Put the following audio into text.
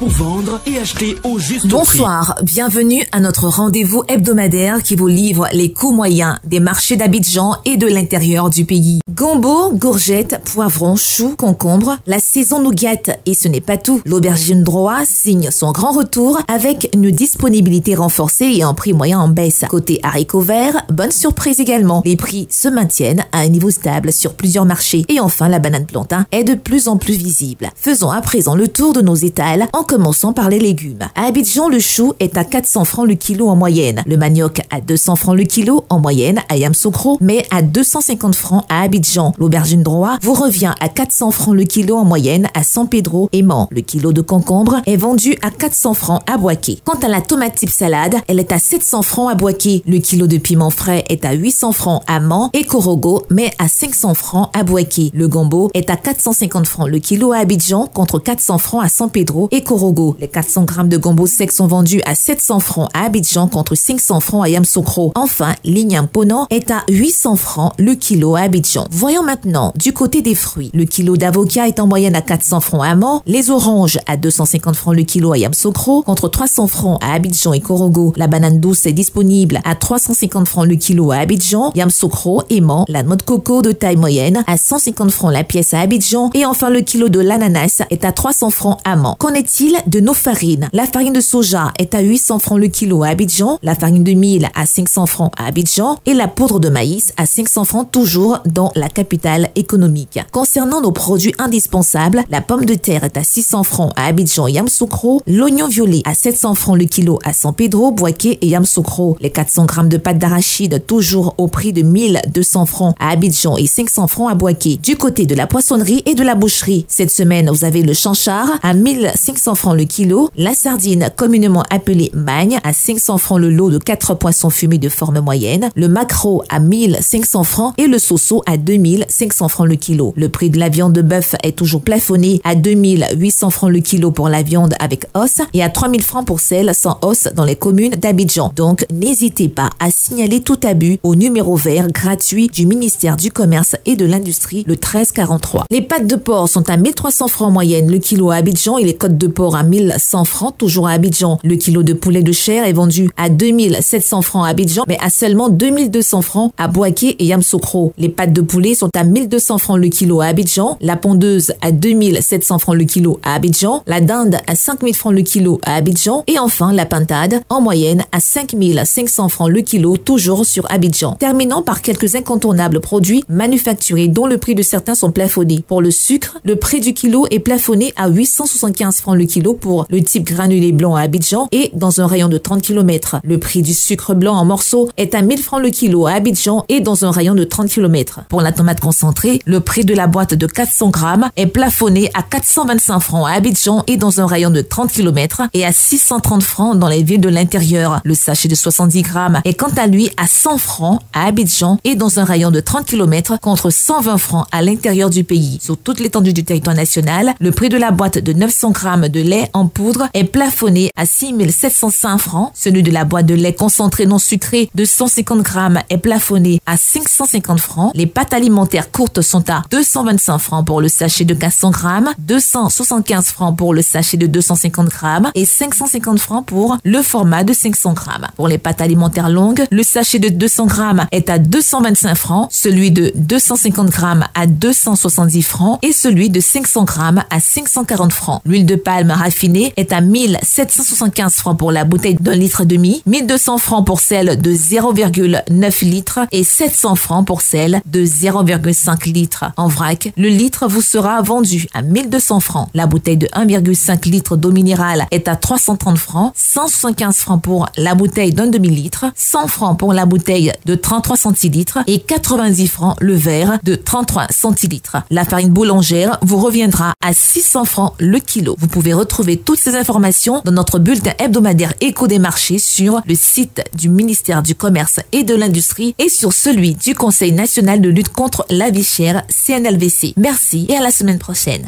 pour vendre et acheter au juste prix. Bonsoir, bienvenue à notre rendez-vous hebdomadaire qui vous livre les coûts moyens des marchés d'Abidjan et de l'intérieur du pays. Gombo, gourgettes, poivrons, choux, concombres, la saison nous guette et ce n'est pas tout. L'aubergine droit signe son grand retour avec une disponibilité renforcée et un prix moyen en baisse. Côté haricots verts, bonne surprise également. Les prix se maintiennent à un niveau stable sur plusieurs marchés. Et enfin, la banane plantain est de plus en plus visible. Faisons à présent le tour de nos étals en commençant par les légumes. À Abidjan, le chou est à 400 francs le kilo en moyenne. Le manioc à 200 francs le kilo en moyenne à Yamoussoukro, mais à 250 francs à Abidjan. L'aubergine droit vous revient à 400 francs le kilo en moyenne à San Pedro et Mans. Le kilo de concombre est vendu à 400 francs à Boaké. Quant à la tomate type salade, elle est à 700 francs à Boaké. Le kilo de piment frais est à 800 francs à Mans et Korogo, mais à 500 francs à Boaké. Le gombo est à 450 francs le kilo à Abidjan contre 400 francs à San Pedro et Korogo. Les 400 grammes de gombo sec sont vendus à 700 francs à Abidjan contre 500 francs à Yamoussoukro. Enfin, l'igname ponant est à 800 francs le kilo à Abidjan. Voyons maintenant du côté des fruits. Le kilo d'avocat est en moyenne à 400 francs à Mans, les oranges à 250 francs le kilo à Yamoussoukro contre 300 francs à Abidjan et Korogo. La banane douce est disponible à 350 francs le kilo à Abidjan, Yamoussoukro et Mans. La noix de coco de taille moyenne à 150 francs la pièce à Abidjan et enfin le kilo de l'ananas est à 300 francs à Mans. Qu'en est-il de nos farines? La farine de soja est à 800 francs le kilo à Abidjan, la farine de mil à 500 francs à Abidjan et la poudre de maïs à 500 francs toujours dans la capitale économique. Concernant nos produits indispensables, la pomme de terre est à 600 francs à Abidjan et Yamoussoukro, l'oignon violet à 700 francs le kilo à San Pedro, Boaké et Yamoussoukro, les 400 grammes de pâte d'arachide toujours au prix de 1200 francs à Abidjan et 500 francs à Boaké. Du côté de la poissonnerie et de la boucherie, cette semaine vous avez le chanchard à 1500 francs le kilo, la sardine communément appelée magne à 500 francs le lot de 4 poissons fumés de forme moyenne, le maquereau à 1500 francs et le soso à 2500 francs le kilo. Le prix de la viande de bœuf est toujours plafonné à 2800 francs le kilo pour la viande avec os et à 3000 francs pour celle sans os dans les communes d'Abidjan. Donc, n'hésitez pas à signaler tout abus au numéro vert gratuit du ministère du Commerce et de l'Industrie, le 1343. Les pâtes de porc sont à 1300 francs en moyenne le kilo à Abidjan et les côtes de porc à 1100 francs toujours à Abidjan. Le kilo de poulet de chair est vendu à 2700 francs à Abidjan mais à seulement 2200 francs à Boaké et Yamoussoukro. Les pâtes de poulet sont à 1200 francs le kilo à Abidjan, la pondeuse à 2700 francs le kilo à Abidjan, la dinde à 5000 francs le kilo à Abidjan et enfin la pintade en moyenne à 5500 francs le kilo toujours sur Abidjan. Terminons par quelques incontournables produits manufacturés dont le prix de certains sont plafonnés. Pour le sucre, le prix du kilo est plafonné à 875 francs le kilo pour le type granulé blanc à Abidjan et dans un rayon de 30 km. Le prix du sucre blanc en morceaux est à 1000 francs le kilo à Abidjan et dans un rayon de 30 km. Pour la tomate concentrée, le prix de la boîte de 400 grammes est plafonné à 425 francs à Abidjan et dans un rayon de 30 km et à 630 francs dans les villes de l'intérieur. Le sachet de 70 grammes est quant à lui à 100 francs à Abidjan et dans un rayon de 30 km contre 120 francs à l'intérieur du pays. Sur toute l'étendue du territoire national, le prix de la boîte de 900 grammes de lait en poudre est plafonné à 6705 francs. Celui de la boîte de lait concentré non sucré de 150 grammes est plafonné à 550 francs. Les pâtes alimentaires courtes sont à 225 francs pour le sachet de 400 grammes, 275 francs pour le sachet de 250 grammes et 550 francs pour le format de 500 grammes. Pour les pâtes alimentaires longues, le sachet de 200 grammes est à 225 francs, celui de 250 grammes à 270 francs et celui de 500 grammes à 540 francs. L'huile de palme raffinée est à 1775 francs pour la bouteille d'1,5 litre, 1200 francs pour celle de 0,9 litres et 700 francs pour celle de 0,5 litres. En vrac, le litre vous sera vendu à 1200 francs. La bouteille de 1,5 litre d'eau minérale est à 330 francs, 175 francs pour la bouteille d'un demi-litre, 100 francs pour la bouteille de 33 centilitres et 90 francs le verre de 33 centilitres. La farine boulangère vous reviendra à 600 francs le kilo. Vous pouvez retrouver toutes ces informations dans notre bulletin hebdomadaire Écho des marchés sur le site du ministère du Commerce et de l'Industrie et sur celui du Conseil national de lutte contre la vie chère, CNLVC. Merci et à la semaine prochaine.